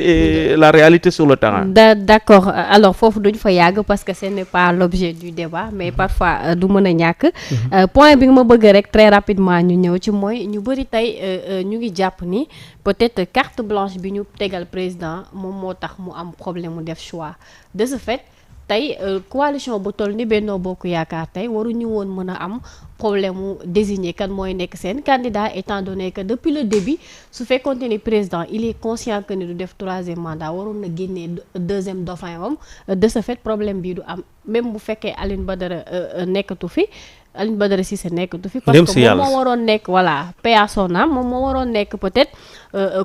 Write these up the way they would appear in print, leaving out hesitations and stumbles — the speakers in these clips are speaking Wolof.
et la réalité sur le terrain. D'accord. Alors foofu duñ fa yàgg parce que ce n'est pas l'objet du débat mais parfois du mën a ñàkk. Point bi nga ma bëgg rek très rapidement ñu ñëw ci mooy ñu bëri tey ñu ngi jàpp ni peut-être carte blanche bi ñu tegal président moom moo tax mu am problème mu def choix de ce fait tey coalition bu toll ni Benno Bokk Yaakaar tey waruñu woon mën a am problème mu désigner kan mooy nekk seen candidat étant donné que depuis le début su fekkoonte ni président il est conscient que ni du def troisième mandat waroon na génnee deuxième dauphin wam de ce fait problème bii du am même bu fekkee Alioune Badara nekkatu fi Alioune Badara Cissé nekkatu fi parce que moom moo waroon nekk voilà paix à son âme moom moo waroon nekk peut-être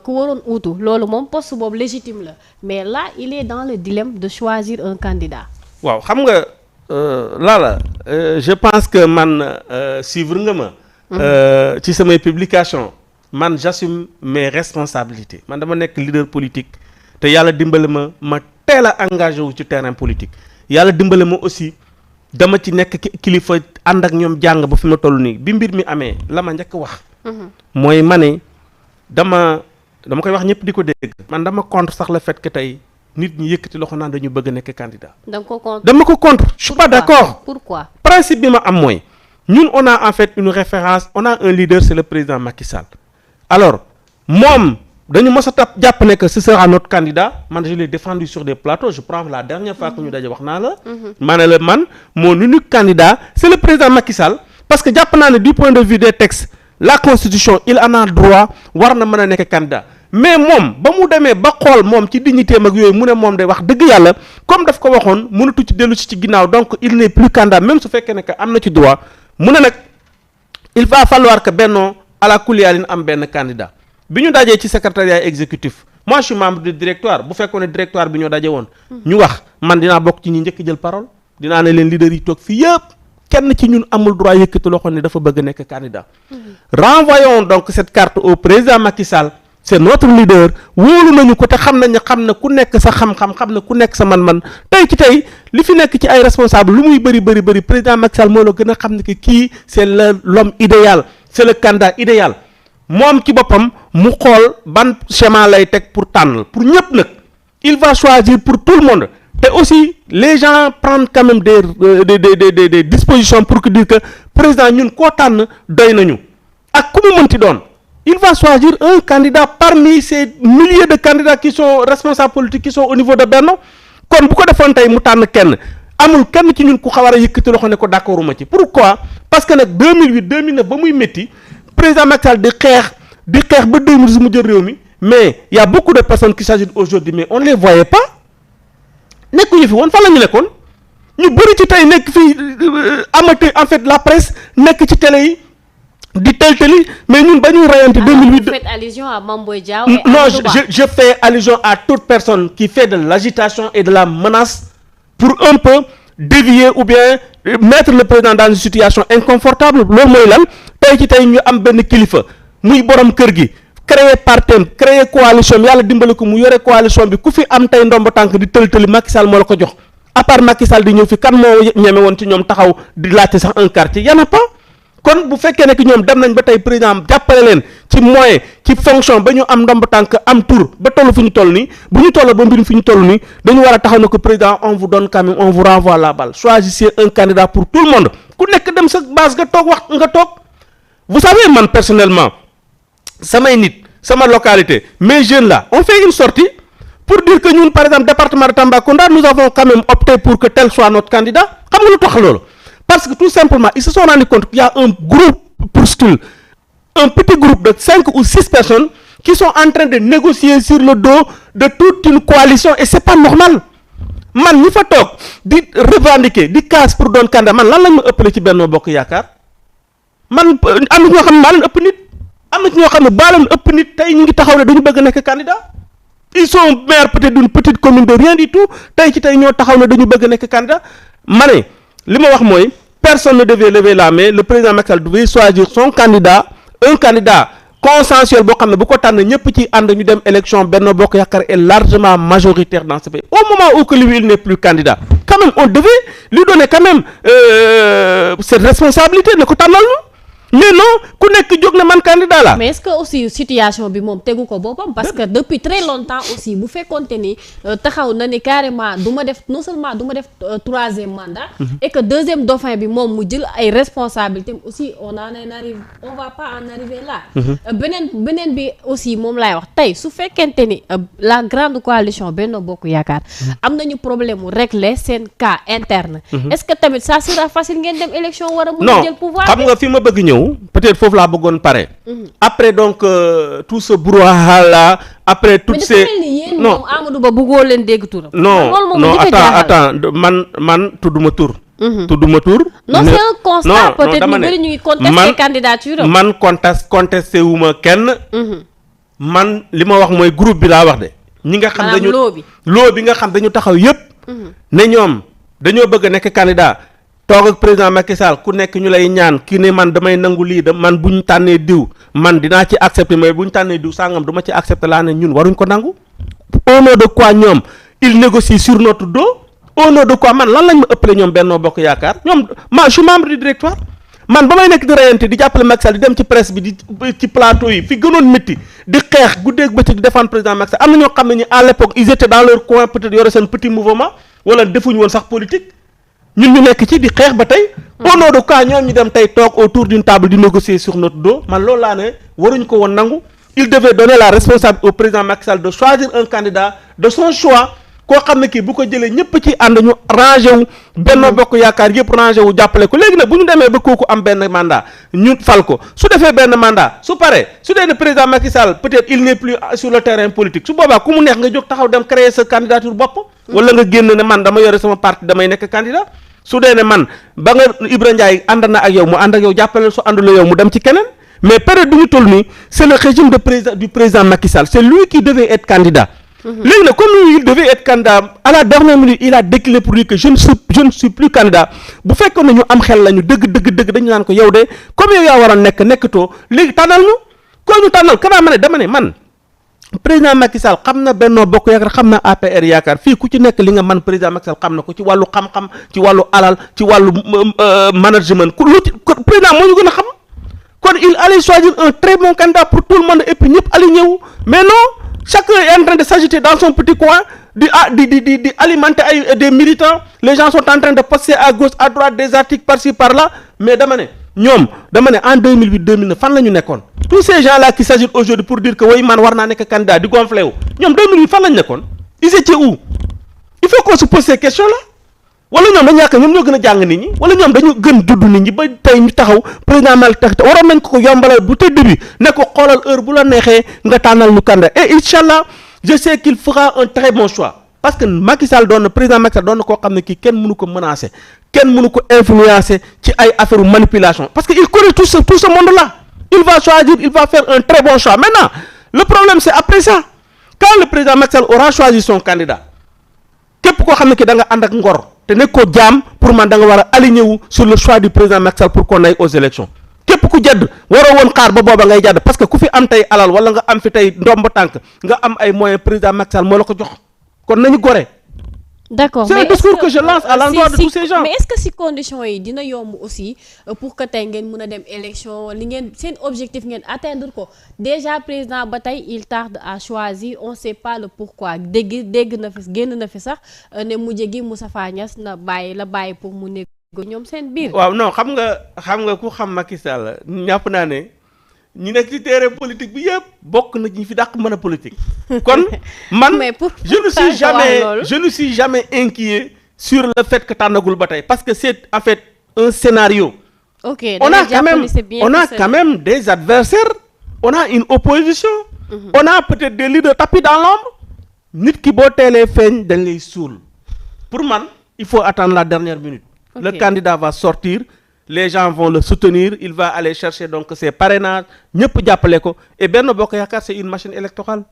ku waroon uutu loolu moom poste boobu légitime la mais là il est dans le dilemme de choisir un candidat. waaw xam nga Lala je pense que man suivre nga ma ci samay publication man j'assume mes responsabilités man dama nekk leader politique te yàlla dimbale ma teel a engagé wu ci terrain politique yàlla dimbale ma aussi dama ci nekk kilifa ànd ak ñoom jàng ba fi ma toll nii bi mbir mi amee la ma njëkk wax mooy ma ne dama koy wax ñëpp di ko dégg man dama contre sax le fait que tey nit ñi yëkkati loxo naan dañu bëgg nekk candidat. dama ko contre. je suis pas d'accord. Pourquoi? Principe bi ma am mooy ñun on a en fait une référence on a un leader c'est le président Macky Sall. alors moom dañu mës a jàpp ne que ce sera notre candidat man je l'ai défendu sur des plateaux je prends la dernière fois que ñu daje wax naa la. ma ne la man mon unique candidat c'est le président Macky Sall parce que jàpp naa ne du point de vue des textes la constitution il en a droit war na mën a nekk candidat. mais moom ba mu demee ba xool moom ci dignité mag yooyu mu ne moom day wax dëgg yàlla comme daf ko waxoon mënatu ci dellu ci ginnaaw donc il n'est plus candidat même su fekkee ne que am na ci droit mu ne nag il va falloir que Benno ala kulli haalin am benn candidat bi ñu dajee ci secrétariat exécutif moi je suis membre du directoire bu fekkoon ne directoire bi ñoo daje woon ñu wax man dinaa bokk ci ñi njëkk jël parole dinaa ne leen leader yi toog fii yëpp kenn ci ñun amul droit yëkkati loxo ne dafa bëgg nekk candidat renvoyons donc cette carte au président Macky Sall. c'est notre leader wóolu nañu ko te xam nañu xam na ku nekk sa xam-xam xam na ku nekk sa man-man tey ci tey li fi nekk ci ay responsable lu muy bëri président Macky Sall moo la gën a xam ne que kii c'est l'homme idéal c'est le candidat idéal moom ci boppam mu xool ban schéma lay teg pour tànn pour ñëpp nag il va choisir pour tout le monde te aussi les gens prennent quand même des dispositions pour que dire que président ñun koo tànn doy nañu ak ku mu mënti doon. il va choisir un candidat parmi ces milliers de candidats qui sont responsables politiques qui sont au niveau de Benno kon bu ko defoon tey mu tànn kenn amul kenn ci ñun ku xawar a yëkkati loxo ne ko d'accorduma ci pourquoi parce que nag 2008 2009 ba muy métti président Macky Sall di xeex ba 2010 mu jël réew mi mais y a beaucoup de personnes qui s'agitent aujourd'hui mais on ne les voyait pas nekkuñu fi woon fan la ñu nekkoon ñu bëri ci tey nekk fii amateur en fait la presse nekk ci télé yi di tëltëli mais ñun ba ñuy rayante 2008. Vous faites allusion à Mame Boye Diao et non je fais allusion à toute personne qui fait de l'agitation et de la menace pour un peu dévier ou bien mettre le président dans une situation inconfortable loolu mooy lan tey ci tey ñu am benn kilifa muy borom kër gi créer partem créer coalition bi yàlla dimbali ko mu yore coalition bi ku fi am tey ndomba tànk di tëltëli Macky Sall moo la ko jox à part Macky Sall di ñëw fi kan moo ñeme woon ci ñoom taxaw di laajte sax un quartier y en a pas. kon bu fekkee ne que ñoom dem nañ ba tey président jàppale leen ci moyen ci fonction ba ñu am ndomb tànk am tour ba toll fi ñu toll nii bu ñu toll ba mbir fi ñu toll nii dañu war a taxaw ne ko président on vous donne quand même on vous renvoie la balle choisissez un candidat pour tout le monde ku nekk dem sa base nga toog wax nga toog vous savez man personnellement samay nit sama localité mes jeunes là on fait une sortie pour dire que ñun par exemple département de Tambacounda nous avons quand même opté pour que tel soit notre candidat xam nga lu tax loolu parce que tout simplement ils se sont rendus compte qu'il y a un groupuscule un petit groupe de 5 ou 6 personnes qui sont en train de négocier sur le dos de toute une coalition et c'est pas normal man ñi fa toog di revendiquer di casse pour doon candidat man lan lañ ma ëppale ci Benno Bokk Yaakaar man am na ñoo xam ne maa leen ëpp nit am na ci ñoo xam ne baa leen ëpp nit tey ñu ngi taxaw ne dañu bëgg nekk candidat ils sont maires peut-être d'une petite commune de rien du tout tey ci tey ñoo taxaw ne dañu bëgg nekk candidat ma ne li ma wax mooy personne ne devait lever la main le président Macky Sall devait choisir son candidat un candidat consensuel boo xam ne bu ko tànn ñëpp ci ànd ñu dem élection Benno Bokk Yaakaar est largement majoritaire dans ce pays au moment où que lui il n'est plus candidat quand même on devait lui donner quand même cette responsabilité ne ko tànnal ñu mais non ku nekk jóg na man candidat la. mais est-ce que aussi situation bi moom tegu ko boppam parce que depuis très longtemps aussi bu fekkonte ni taxaw na ni carrément du ma def non seulement du ma def troisième mandat. Et que deuxième dauphin bi moom mu jël ay responsabilités aussi on va pas en arriver là. beneen bi aussi moom laay wax tey su fekkente ni la grande coalition Benno Bokk Yaakaar am nañu problème mu régler seen cas interne. est-ce que tamit ça sera facile ngeen dem élection war a mën a jël pouvoir xam nga fi ma bëgg ñëw peut-être foofu laa bëggoon pare. après donc tout ce brouhaha là après toutes ces non Amadou Ba bëggoo leen dégg turam. non attends man tudduma tur. tudduma tur. non c'est un constat peut-être ñu bëri ñu ngi contester candidature man contesté wu ma kenn. man li ma wax mooy groupe bi laa wax de. ñi nga xam dañu loo bi nga xam dañu taxaw yépp ne ñoom dañoo bëgg a nekk candidat. toog ak président Macky Sall ku nekk ñu lay ñaan kii ne man damay nangu lii man bu ñu tànnee diw man dinaa ci accepter mais bu ñu tànnee diw sangam du ma ci accepter laa ne ñun waruñ ko nangu. au nom de quoi ñoom ils négocient sur notre dos au nom de quoi man lan lañ ma ëppale ñoom Benno Bokk Yaakaar ñoom je suis membre du directoire man ba may nekk di reyante di jàppale Macky Sall di dem ci presse bi di ci plateau yi fi gënoon métti di xeex guddeeg bëccëg di défendre président Macky Sall am na ñoo xam ne ni à l'époque ils étaient dans leur coin peut-être yore seen petit mouvement wala defuñu woon sax politique. ñun ñu nekk ci di xeex ba tey au nom de quoi ñoom ñu dem tey toog autour d'une table di négocier sur notre dos man loolu laa ne waruñ ko woon nangu il devait donner la responsabilité au président Macky Sall de choisir un candidat de son choix koo xam ne kii bu ko jëlee ñëpp ci ànd ñu rangé wu Benno Bokk Yaakaar yëpp rangé wu jàppale ko léegi nag bu ñu demee ba kooku am benn mandat ñu fal ko su defee benn mandat su paree su dee ne président Macky Sall peut-être il n'est plus sur le terrain politique su boobaa ku mu neex nga jóg taxaw dem créer sa candidature bopp wala nga génn ne man dama yore sama parti damay nekk candidat su dee ne man ba nga Ibra Ndiaye ànd na ak yow mu ànd ak yow jàppale su àndula yow mu dem ci keneen mais période bi ñu toll nii c'est le régime du président Macky Sall c'est lui qui devait être candidat. léegi nag comme lui il devait être candidat à la dernière minute il a décliné pour dire que je ne suis plus candidat bu fekkoon ne ñu am xel lañu dëgg dañu naan ko yow de comme yow yaa war a nekkatoo léegi tànnal ñu koo ñu tànnal kanaa ma ne dama ne man. président Macky Sall xam na Benno Bokk Yaakaar xam na APR yaakaar fii ku ci nekk li nga man président Macky Sall xam na ko ci wàllu xam-xam ci wàllu alal ci wàllu management ku lu ci président moo ñu gën a xam kon il allait choisir un très bon candidat pour tout le monde et puis ñëpp aligné wu mais non chacun est en train de s'agiter dans son petit coin di alimenter ay des militants les gens sont en train de poster à gauche à droite des articles par-ci par-là mais dama ne en 2008 2009 fan la ñu nekkoon tous ces gens là qui s'agitent aujourd'hui pour dire que way man war naa nekk candidat di gonflé wu ñoom 2008 fan la ñu nekkoon ils étaient où il faut qu'on se pose ces questions là wala ñoom dañu yaakaar ñoom ñoo gën a jàng nit ñi wala ñoom dañu gën dudd nit ñi ba tey ñu taxaw président Macky tax waroon nañ ko yombalal bu tëdd bi ne ko xoolal heure bu la neexee nga tànnal ñu candidat et inchallah je sais qu'il fera un très bon choix parce que Macky Sall doon na président Macky Sall doon na koo xam ne kii kenn mënu ko menacer kenn mënu ko influencer ci ay affaire manipulation parce que il connaît tout ce monde là il va choisir il va faire un très bon choix maintenant le problème c'est après ça quand le président Macky Sall aura choisi son candidat képp koo xam ne ki da nga ànd ak ngor te nekkoo jaam pour man da nga war a aligner wu sur le choix du président Macky Sall pour qu'on aille aux élections képp ku jadd waroo woon xaar ba booba ngay jadd parce que ku fi am tey alal wala nga am fi tey ndomb tànk nga am ay moyens président Macky Sall moo la ko jox kon nañu gore. D'accord, c'est un discours que je lance à l'endroit de tous ces gens. Mais est-ce que si conditions yi dina yomb aussi pour que tey ngeen mën a dem élection li ngeen seen objectif ngeen atteindre ko déjà président ba tey il tarde à choisir on sait pas le pourquoi dégg na fi génn na fi sax ne mujj gi Moustapha Niasse na bàyyi pour mu nekk ñoom seen biir. waaw non xam nga ku xam Macky Sall ñàpp naa ne ñi nekk ci terrain politique bi yëpp bokk na ñi fi dàq mën a politique kon man je ne suis jamais inquiet sur le fait que tànnagul ba tey parce que c'est en fait un scénario. Ok, on a quand même des adversaires on a une opposition. On a peut-être des leaders tapis dans l'ombre nit ki boo teelee feeñ dañ lay suul pour man il faut attendre la dernière minute. Le candidat va sortir. Les gens vont le soutenir il va aller chercher donc ses parrainages ñëpp jàppale ko et Benno Bokk Yaakaar c'est une machine électorale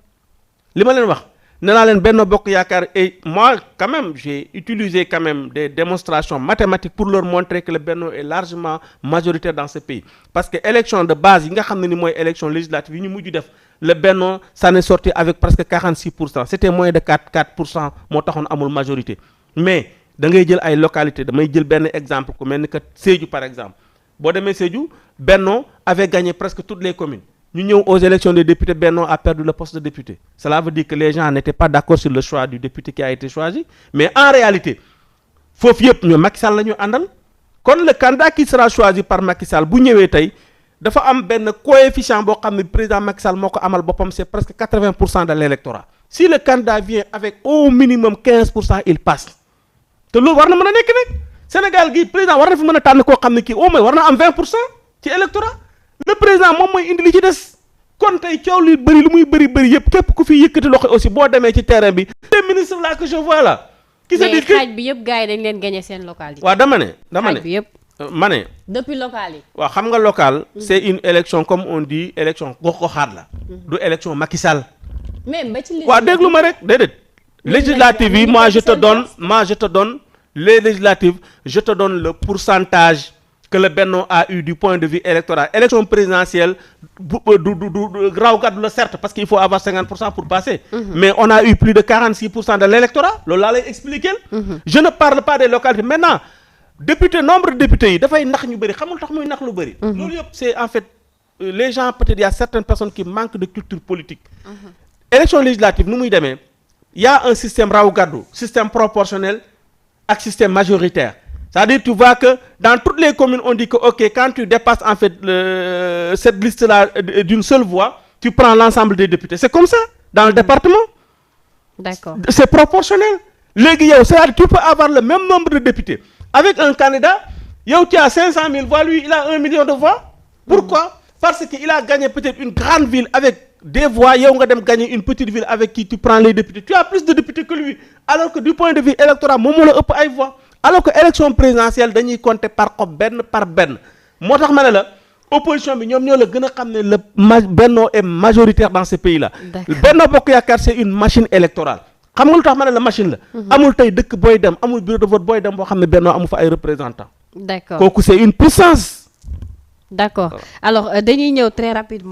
li ma leen wax nee naa leen Benno Bokk Yaakaar et moi quand même j'ai utilisé quand même des démonstrations mathématiques pour leur montrer que le Benno est largement majoritaire dans ce pays parce que élection de base yi nga xam ne ni mooy élection législative yi ñu mujj def le Benno s'en est sorti avec presque 46%. C'était moins de 4% moo taxoon amul majorité mais da ngay jël ay localité damay jël benn exemple ku mel ni que Sédhiou par exemple boo demee Sédhiou Benno avait gagné presque toutes les communes ñu ñëw aux élections des députés Benno a perdu le poste de député cela veut dire que les gens n'étaient pas d'accord sur le choix du député qui a été choisi mais en réalité foofu yëpp ñoom Macky Sall la ñu àndal kon le candidat qui sera choisi par Macky Sall bu ñëwee tey dafa am benn coefficient boo xam ne président Macky Sall moo ko amal boppam c'est presque 80% de l'électorat si le candidat vient avec au minimum 15% il passe te loolu war na mën a nekk nag Sénégal gi président war na fi mën a tànn koo xam ne kii au moins war na am 20% ci électorat le président moom mooy indi li ci des kon tey coow li bëri lu muy bëri yëpp képp ku fi yëkkati loxo aussi boo demee ci terrain bi les ministres là que je vois là qui se dit que xaaj bi yëpp gars yi dañ leen gagné seen localité. waaw dama ne xaaj bi yëpp ma ne depuis local yi. waaw xam nga local c'est une élection comme on dit élection gox-goxaat la du élection Macky Sall même ba ci waaw déglu ma rek déedéet législative yi moi je te donne les législatives je te donne le pourcentage que le Benno a eu du point de vue électoral élection présidentielle du raw gàddu la certes parce qu'il faut avoir 50% pour passer mais on a eu plus de 46% de l'électorat loolu laa lay expliquer je ne parle pas des localités maintenant député nombre de députés yi dafay nax ñu bëri xamul tax muy nax lu bëri loolu yëpp c'est en fait les gens peut-être il y a certaines personnes qui manquent de culture politique élection législative nu muy demee il y a un système raw gàddu système proportionnel ak système majoritaire c'est-à-dire tu vois que dans toutes les communes on dit que ok quand tu dépasses en fait cette liste-là d'une seule voix tu prends l'ensemble des députés c'est comme ça dans le département d'accord c'est proportionnel léegi yow c'est-à-dire tu peux avoir le même nombre de députés avec un candidat yow tu as 500 000 voix lui il a 1 million de voix pourquoi parce que il a gagné peut-être une grande ville avec des voix yow nga dem gagner une petite ville avec qui tu prends les députés tu as plus de députés que lui alors que du point de vue électoral moom moo la ëpp ay voix alors que élection présidentielle dañuy compter par benn moo tax ma ne la opposition bi ñoom ñoo la gën a xam ne le Benno est majoritaire dans ce pays là Benno Bokk Yaakaar c'est une machine électorale xam nga lu tax ma ne la machine la amul tey dëkk booy dem amul bureau de vote booy dem boo xam ne Benno amu fa ay représentants d'accord kooku c'est une puissance d'accord alors dañuy ñëw très rapidement